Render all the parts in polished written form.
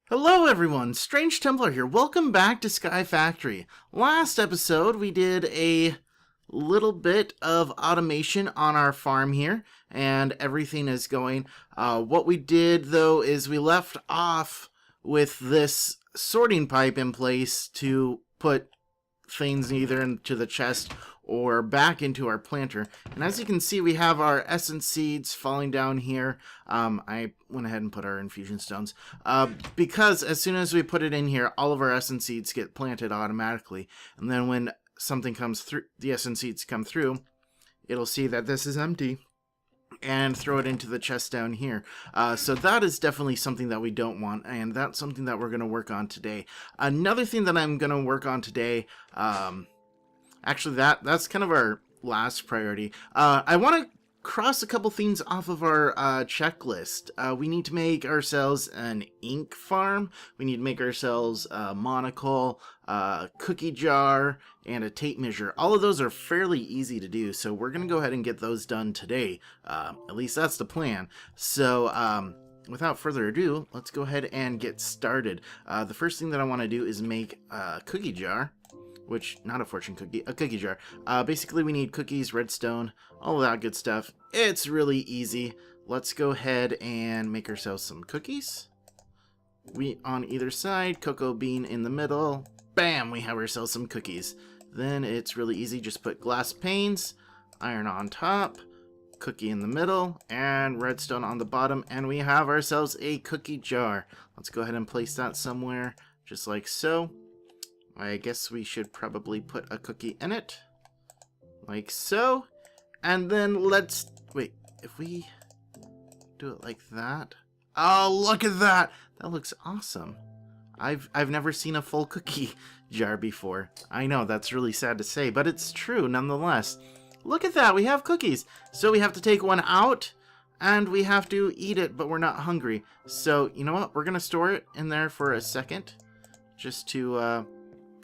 Hello everyone, StrangeTemplar here. Welcome back to Sky Factory. Last episode we did a little bit of automation on our farm here and everything is going. What we did though is we left off with this sorting pipe in place to put things either into the chest or back into our planter. And as you can see, we have our essence seeds falling down here. I went ahead and put our infusion stones because as soon as we put it in here, all of our essence seeds get planted automatically. And then when something comes through, the essence seeds come through, it'll see that this is empty and throw it into the chest down here. So that is definitely something that we don't want, and that's something that we're going to work on today. Another thing that I'm going to work on today, actually that's kind of our last priority. I want to cross a couple things off of our checklist. We need to make ourselves an ink farm. We need to make ourselves a monocle, cookie jar, and a tape measure. All of those are fairly easy to do, so we're going to go ahead and get those done today. At least that's the plan. So without further ado, let's go ahead and get started. The first thing that I want to do is make a cookie jar. Which, not a fortune cookie, a cookie jar. Basically, we need cookies, redstone, all of that good stuff. It's really easy. Let's go ahead and make ourselves some cookies. Wheat on either side, cocoa bean in the middle. Bam, we have ourselves some cookies. Then it's really easy. Just put glass panes, iron on top, cookie in the middle, and redstone on the bottom. And we have ourselves a cookie jar. Let's go ahead and place that somewhere, just like so. I guess we should probably put a cookie in it, like so, and then let's, wait, if we do it like that, oh, look at that, that looks awesome. I've never seen a full cookie jar before. I know, that's really sad to say, but it's true nonetheless. Look at that, we have cookies, so we have to take one out, and we have to eat it, but we're not hungry. So, you know what, we're gonna store it in there for a second, just to,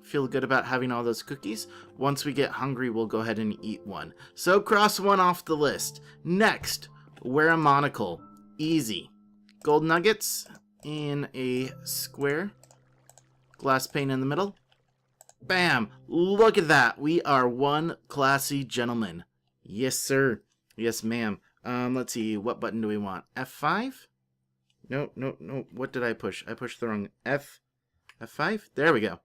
feel good about having all those cookies. Once we get hungry, we'll go ahead and eat one. So cross one off the list. Next, wear a monocle. Easy. Gold nuggets in a square. Glass pane in the middle. Bam! Look at that. We are one classy gentleman. Yes, sir. Yes, ma'am. Let's see. What button do we want? F5? No. What did I push? I pushed the wrong F5? There we go.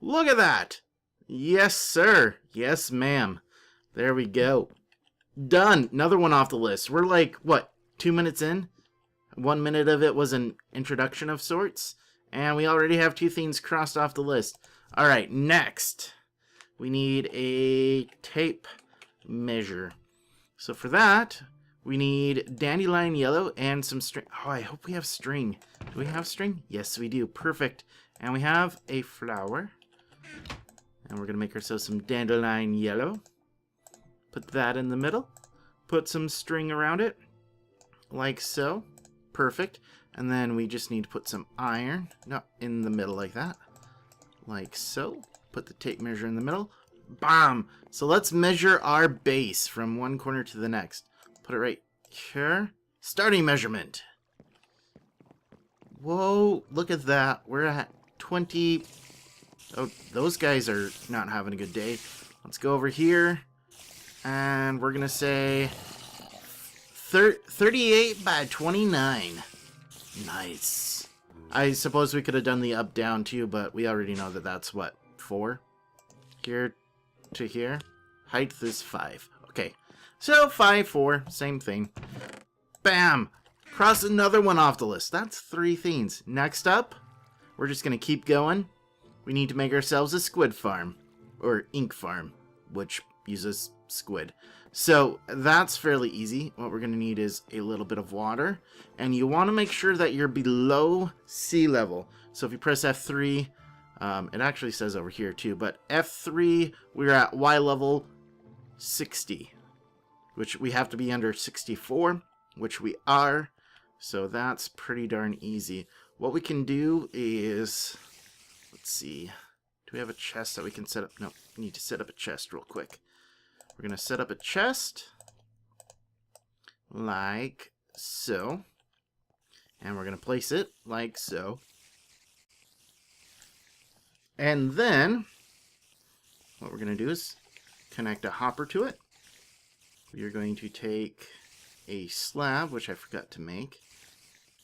Look at that! Yes, sir. Yes, ma'am. There we go. Done. Another one off the list. We're like, what, 2 minutes in? 1 minute of it was an introduction of sorts. And we already have 2 things crossed off the list. Alright, next. We need a tape measure. So for that, we need dandelion yellow and some string. Oh, I hope we have string. Do we have string? Yes, we do. Perfect. And we have a flower. And we're going to make ourselves some dandelion yellow. Put that in the middle. Put some string around it. Like so. Perfect. And then we just need to put some iron. Not in the middle like that. Like so. Put the tape measure in the middle. Bam! So let's measure our base from one corner to the next. Put it right here. Starting measurement. Whoa, look at that. We're at 20... Oh, those guys are not having a good day. Let's go over here. And we're going to say 38 by 29. Nice. I suppose we could have done the up-down too, but we already know that that's what? 4? Here to here. Height is 5. Okay. So 5, 4. Same thing. Bam! Cross another one off the list. That's 3 things. Next up, we're just going to keep going. We need to make ourselves a squid farm, or ink farm, which uses squid. So that's fairly easy. What we're going to need is a little bit of water, and you want to make sure that you're below sea level. So if you press F3, it actually says over here too, but F3, we're at Y level 60, which we have to be under 64, which we are. So that's pretty darn easy. What we can do is... Let's see. Do we have a chest that we can set up? No, we need to set up a chest real quick. We're going to set up a chest like so. And we're going to place it like so. And then what we're going to do is connect a hopper to it. We are going to take a slab, which I forgot to make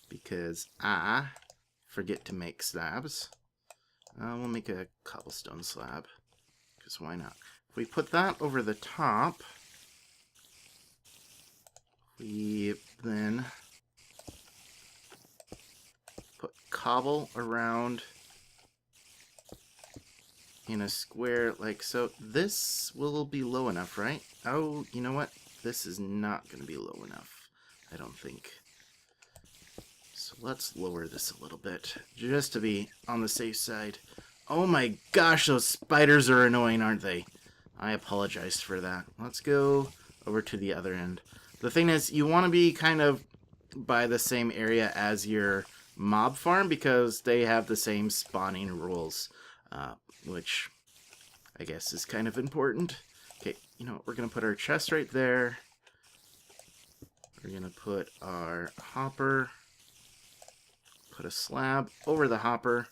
because I forget to make slabs. We'll make a cobblestone slab because why not? If we put that over the top, we then put cobble around in a square like so. This will be low enough, right? Oh, you know what? This is not going to be low enough, I don't think. So let's lower this a little bit, just to be on the safe side. Oh my gosh, those spiders are annoying, aren't they? I apologize for that. Let's go over to the other end. The thing is, you want to be kind of by the same area as your mob farm because they have the same spawning rules, which I guess is kind of important. Okay, you know what? We're going to put our chest right there. We're going to put our hopper, put a slab over the hopper.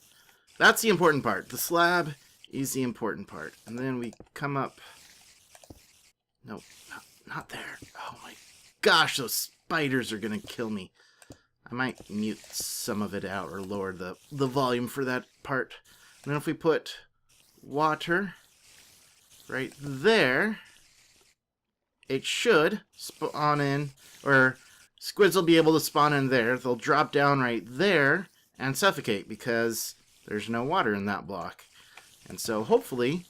That's the important part. The slab is the important part. And then we come up. No, not there. Oh my gosh, those spiders are going to kill me. I might mute some of it out or lower the volume for that part. And then if we put water right there, it should spawn in, or squids will be able to spawn in there. They'll drop down right there and suffocate because there's no water in that block. And so hopefully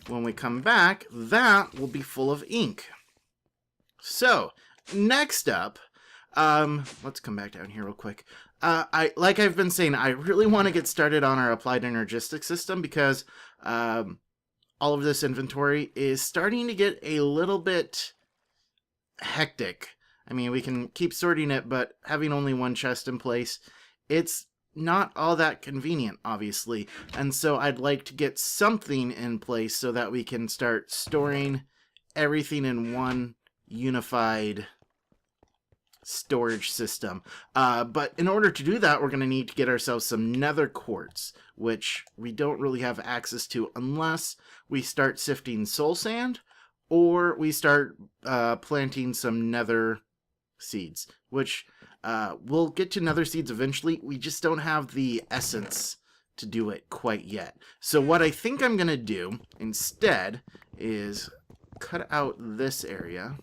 when we come back, that will be full of ink. So next up, let's come back down here real quick. Like I've been saying, I really want to get started on our applied energistics system because all of this inventory is starting to get a little bit hectic. I mean, we can keep sorting it, but having only one chest in place, it's not all that convenient, obviously. And so I'd like to get something in place so that we can start storing everything in one unified storage system. But in order to do that, we're going to need to get ourselves some nether quartz, which we don't really have access to unless we start sifting soul sand or we start planting some nether seeds, which we'll get to nether seeds eventually. We just don't have the essence to do it quite yet. So what I think I'm going to do instead is cut out this area.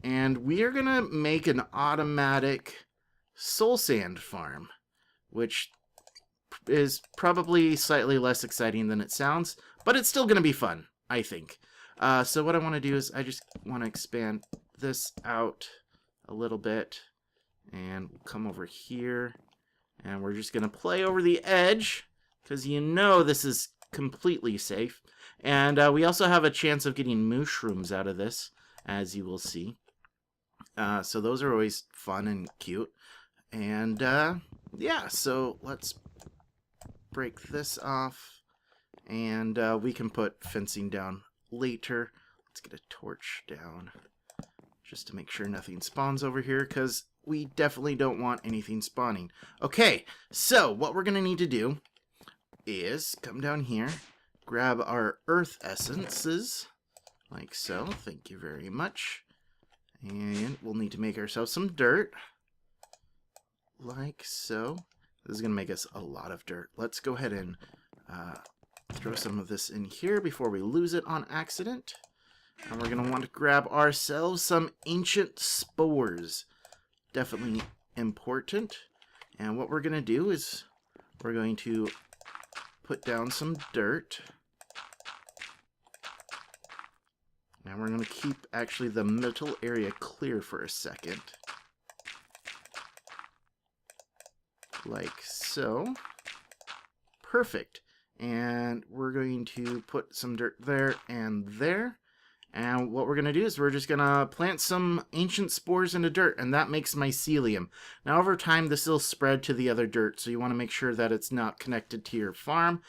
And we are going to make an automatic soul sand farm, which is probably slightly less exciting than it sounds, but it's still going to be fun, I think. So what I want to do is I just want to expand this out a little bit, and we'll come over here, and we're just going to play over the edge, because you know this is completely safe. And we also have a chance of getting mushrooms out of this, as you will see. So those are always fun and cute. And yeah, so let's break this off. And we can put fencing down later. Let's get a torch down just to make sure nothing spawns over here, because we definitely don't want anything spawning. Okay, so what we're going to need to do is come down here, grab our earth essences, like so. Thank you very much. And we'll need to make ourselves some dirt, like so. This is going to make us a lot of dirt. Let's go ahead and throw some of this in here before we lose it on accident. And we're going to want to grab ourselves some ancient spores. Definitely important. And what we're going to do is we're going to put down some dirt. Now we're going to keep actually the middle area clear for a second. Like so. Perfect. And we're going to put some dirt there and there. And what we're going to do is we're just going to plant some ancient spores into dirt, and that makes mycelium. Now over time this will spread to the other dirt, so you want to make sure that it's not connected to your farm.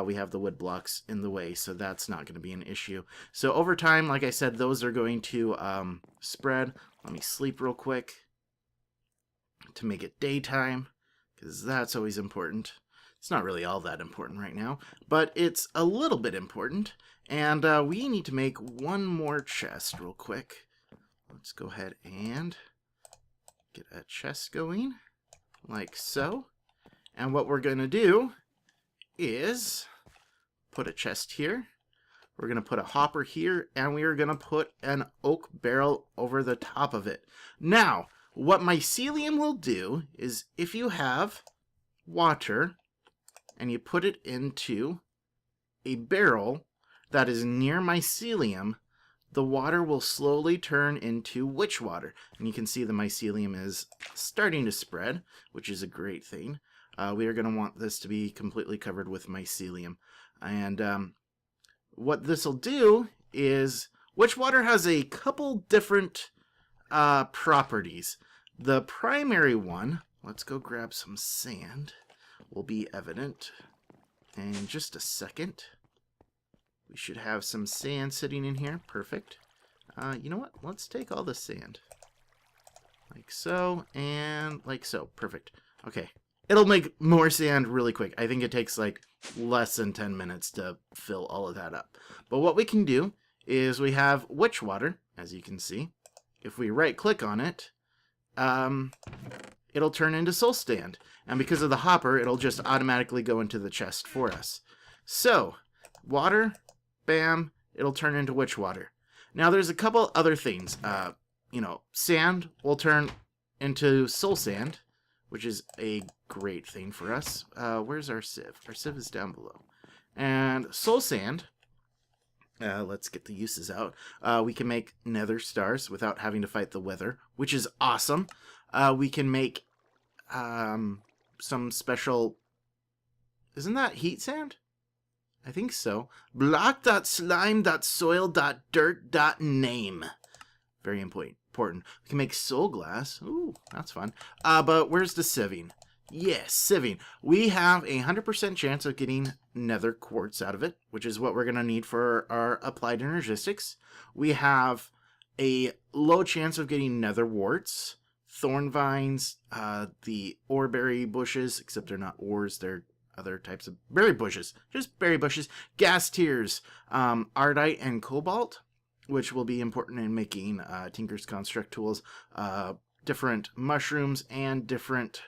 We have the wood blocks in the way, so that's not going to be an issue. So over time, like I said, those are going to spread. Let me sleep real quick to make it daytime, because that's always important. It's not really all that important right now, but it's a little bit important. And we need to make one more chest real quick. Let's go ahead and get a chest going, like so. And what we're going to do is put a chest here. We're going to put a hopper here, and we are going to put an oak barrel over the top of it. Now, what mycelium will do is if you have water and you put it into a barrel that is near mycelium, the water will slowly turn into witch water. And you can see the mycelium is starting to spread, which is a great thing. We are going to want this to be completely covered with mycelium. And what this will do is, witch water has a couple different properties. The primary one, let's go grab some sand, will be evident in just a second. We should have some sand sitting in here. Perfect. You know what? Let's take all the sand. Like so, and like so. Perfect. Okay. It'll make more sand really quick. I think it takes like less than 10 minutes to fill all of that up. But what we can do is we have witch water, as you can see. If we right click on it, it'll turn into soul sand. And because of the hopper, it'll just automatically go into the chest for us. So, water, bam, it'll turn into witch water. Now there's a couple other things. Sand will turn into soul sand, which is a great thing for us. Where's our sieve? Our sieve is down below. And soul sand, let's get the uses out. We can make nether stars without having to fight the weather, which is awesome. We can make some special... Isn't that heat sand? I think so. Block.slime.soil.dirt.name. Very important. We can make soul glass. Ooh, that's fun. But where's the sieving? Yes, sieving. We have a 100% chance of getting nether quartz out of it, which is what we're going to need for our applied energistics. We have a low chance of getting nether warts, thorn vines, the ore berry bushes, except they're not ores, they're other types of berry bushes. Just berry bushes. Gas tears, ardite, and cobalt, which will be important in making Tinker's Construct tools, different mushrooms, and different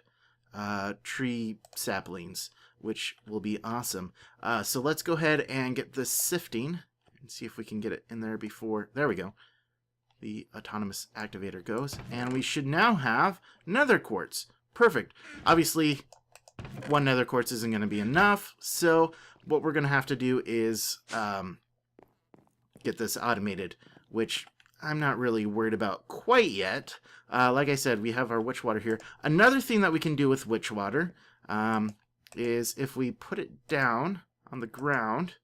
tree saplings, which will be awesome. So let's go ahead and get this sifting and see if we can get it in there before... There we go. The autonomous activator goes. And we should now have nether quartz. Perfect. Obviously, one nether quartz isn't going to be enough, so what we're going to have to do is... get this automated, which I'm not really worried about quite yet. Like I said, we have our witch water here. Another thing that we can do with witch water is if we put it down on the ground,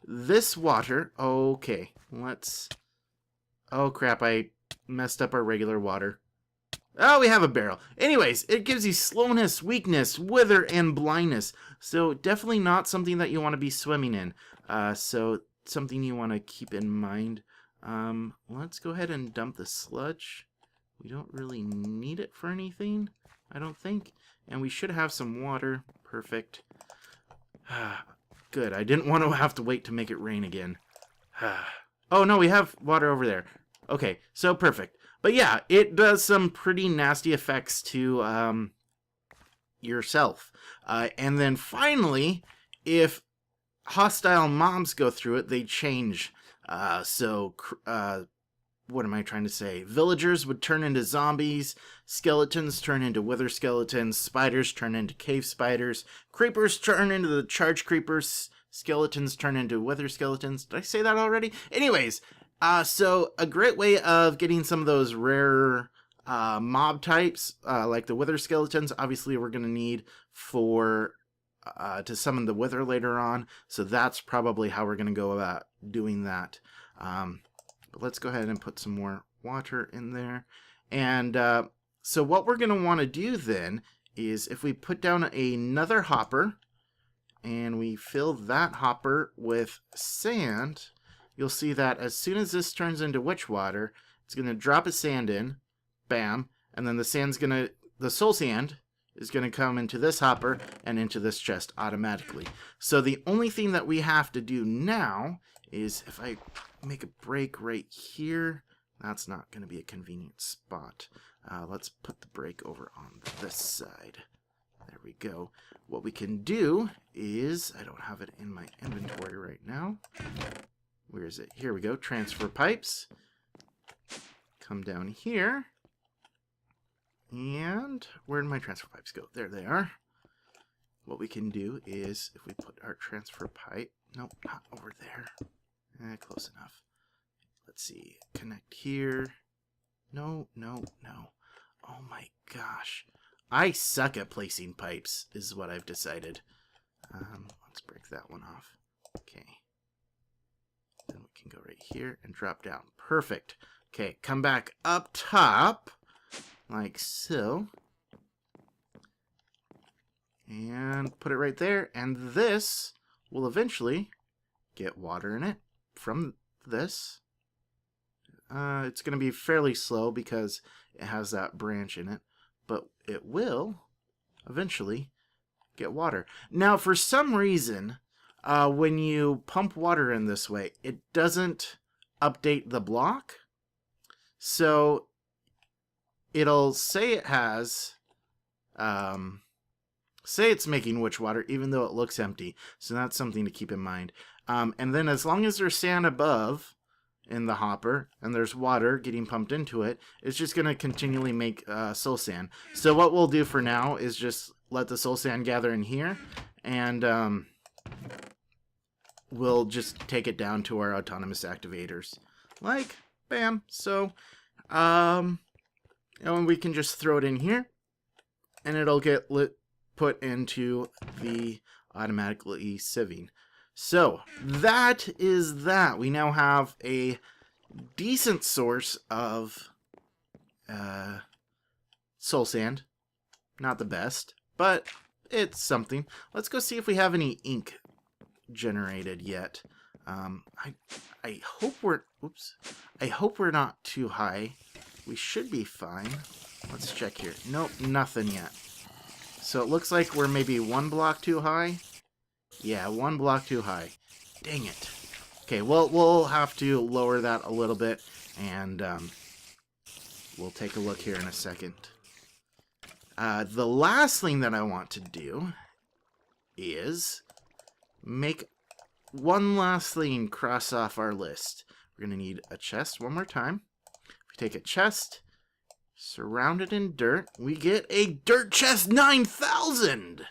this water... Okay, let's... Oh crap, I messed up our regular water. Oh, we have a barrel. Anyways, it gives you slowness, weakness, wither, and blindness. So definitely not something that you want to be swimming in. So something you want to keep in mind. Let's go ahead and dump the sludge. We don't really need it for anything, I don't think. And we should have some water. Perfect. Good. I didn't want to have to wait to make it rain again. Oh, no, we have water over there. Okay, so perfect. But yeah, it does some pretty nasty effects to yourself. And then finally, if hostile mobs go through it, they change. What am I trying to say? Villagers would turn into zombies, skeletons turn into wither skeletons, spiders turn into cave spiders, creepers turn into the charge creepers, skeletons turn into wither skeletons. Did I say that already? Anyways, so a great way of getting some of those rare mob types, like the wither skeletons, obviously we're going to need for... to summon the wither later on, so that's probably how we're going to go about doing that. But let's go ahead and put some more water in there. And so what we're going to want to do then is if we put down another hopper and we fill that hopper with sand, you'll see that as soon as this turns into witch water, it's going to drop a sand in, bam, and then the soul sand is going to come into this hopper and into this chest automatically. So the only thing that we have to do now is if I make a break right here, that's not going to be a convenient spot. Let's put the break over on this side. There we go. What we can do is, I don't have it in my inventory right now. Where is it? Here we go. Transfer pipes. Come down here. And where did my transfer pipes go? There they are. What we can do is, if we put our transfer pipe, nope, not over there. Close enough. Let's see. Connect here. No, no, no. Oh my gosh. I suck at placing pipes, is what I've decided. Let's break that one off. Okay. Then we can go right here and drop down. Perfect. Okay, come back up top, like so. And put it right there. And this will eventually get water in it from this. It's going to be fairly slow because it has that branch in it, but it will eventually get water. Now, for some reason, when you pump water in this way, it doesn't update the block. So it'll say it has, say it's making witch water, even though it looks empty. So that's something to keep in mind. And then as long as there's sand above in the hopper and there's water getting pumped into it, it's just going to continually make soul sand. So what we'll do for now is just let the soul sand gather in here, and we'll just take it down to our autonomous activators. Like, bam. So, and we can just throw it in here, and it'll get put into the automatically sieving. So, that is that. We now have a decent source of soul sand. Not the best, but it's something. Let's go see if we have any ink generated yet. I hope we're, oops. I hope we're not too high. We should be fine. Let's check here. Nope, nothing yet. So it looks like we're maybe one block too high. Yeah, one block too high. Dang it. Okay, well, we'll have to lower that a little bit, and we'll take a look here in a second. The last thing that I want to do is make one last thing cross off our list. We're going to need a chest one more time. If we take a chest, surround it in dirt, we get a Dirt Chest 9000!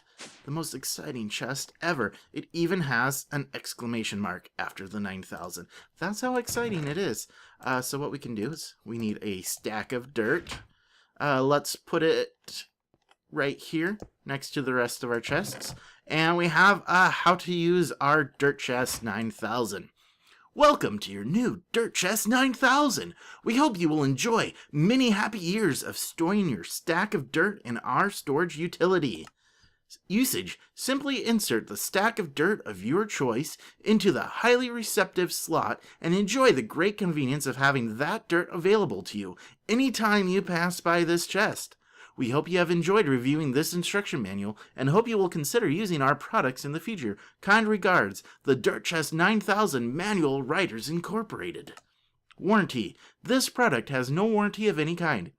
The most exciting chest ever. It even has an exclamation mark after the 9000. That's how exciting it is. So what we can do is we need a stack of dirt. Let's put it right here next to the rest of our chests. And we have how to use our Dirt Chest 9000. Welcome to your new Dirt Chest 9000. We hope you will enjoy many happy years of storing your stack of dirt in our storage utility. Usage: simply insert the stack of dirt of your choice into the highly receptive slot and enjoy the great convenience of having that dirt available to you anytime you pass by this chest. We hope you have enjoyed reviewing this instruction manual and hope you will consider using our products in the future. Kind regards, the Dirt Chest 9000 Manual Writers Incorporated. Warranty: this product has no warranty of any kind.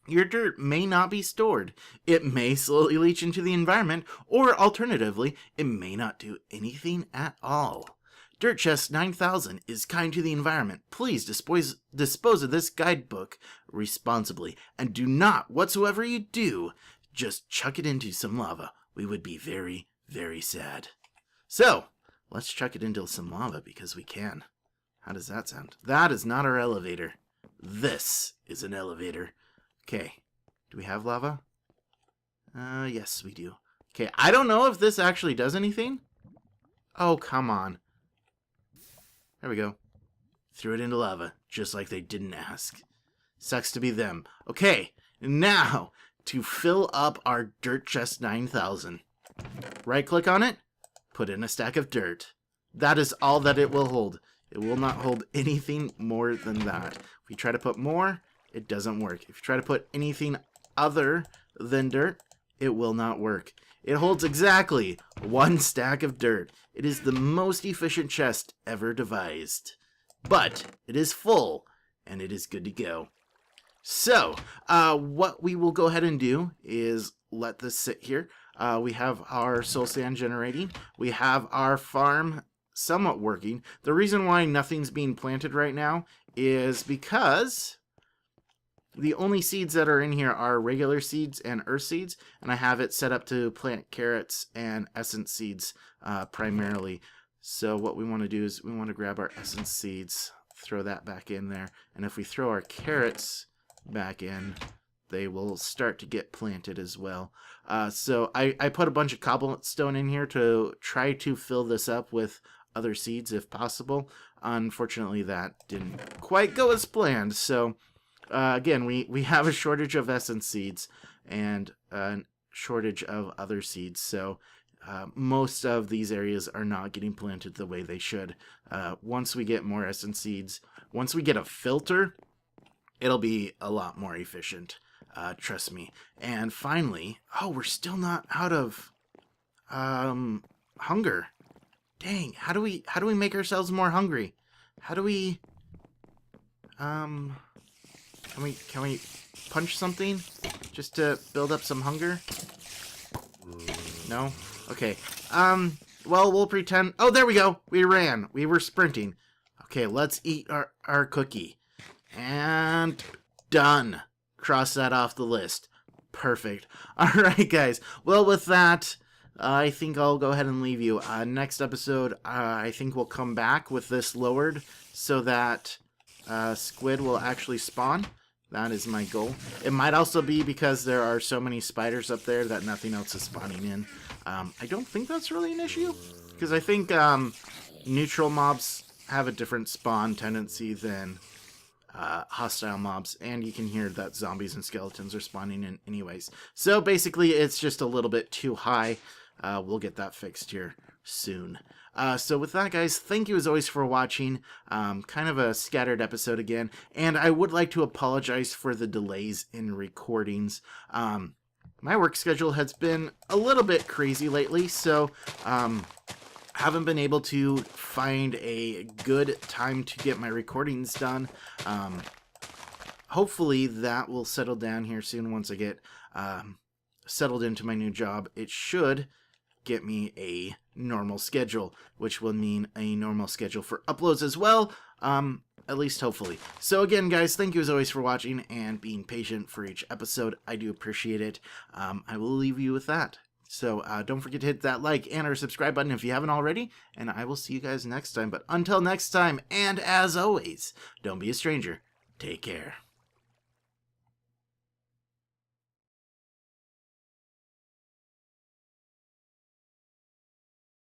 Your dirt may not be stored. It may slowly leach into the environment, or alternatively, it may not do anything at all. Dirt Chest 9000 is kind to the environment. Please dispose of this guidebook responsibly, and do not, whatsoever you do, just chuck it into some lava. We would be very, very sad. So, let's chuck it into some lava because we can. How does that sound? That is not our elevator. This is an elevator. Okay, do we have lava? Yes, we do. Okay, I don't know if this actually does anything. Oh, come on. There we go. Threw it into lava, just like they didn't ask. Sucks to be them. Okay, now, to fill up our Dirt Chest 9000. Right-click on it, put in a stack of dirt. That is all that it will hold. It will not hold anything more than that. If we try to put more, it doesn't work. If you try to put anything other than dirt, it will not work. It holds exactly 1 stack of dirt. It is the most efficient chest ever devised. But it is full, and it is good to go. So, what we will go ahead and do is let this sit here. We have our soul sand generating. We have our farm somewhat working. The reason why nothing's being planted right now is because the only seeds that are in here are regular seeds and earth seeds, and I have it set up to plant carrots and essence seeds primarily. So what we want to do is we want to grab our essence seeds, throw that back in there, and if we throw our carrots back in, they will start to get planted as well. So I put a bunch of cobblestone in here to try to fill this up with other seeds if possible. Unfortunately, that didn't quite go as planned, so again, we have a shortage of essence seeds and a shortage of other seeds, so most of these areas are not getting planted the way they should. Once we get more essence seeds, once we get a filter, it'll be a lot more efficient. Trust me. And finally, oh, we're still not out of hunger. Dang, how do we make ourselves more hungry? How do we Can we punch something just to build up some hunger? No? Okay. Well, we'll pretend... Oh, there we go! We ran. We were sprinting. Okay, let's eat our cookie. And done. Cross that off the list. Perfect. Alright, guys. Well, with that, I think I'll go ahead and leave you. Next episode, I think we'll come back with this lowered so that squid will actually spawn. That is my goal. It might also be because there are so many spiders up there that nothing else is spawning in. I don't think that's really an issue, because I think neutral mobs have a different spawn tendency than hostile mobs, and you can hear that zombies and skeletons are spawning in anyways. So basically, it's just a little bit too high. We'll get that fixed here soon. So with that, guys, thank you as always for watching. Kind of a scattered episode again, and I would like to apologize for the delays in recordings. My work schedule has been a little bit crazy lately, so haven't been able to find a good time to get my recordings done. Hopefully that will settle down here soon once I get settled into my new job. It should get me a normal schedule, which will mean a normal schedule for uploads as well, at least hopefully. So again, guys, thank you as always for watching and being patient for each episode. I do appreciate it. I will leave you with that. So don't forget to hit that like and or subscribe button if you haven't already, and I will see you guys next time. But until next time, and as always, don't be a stranger. Take care.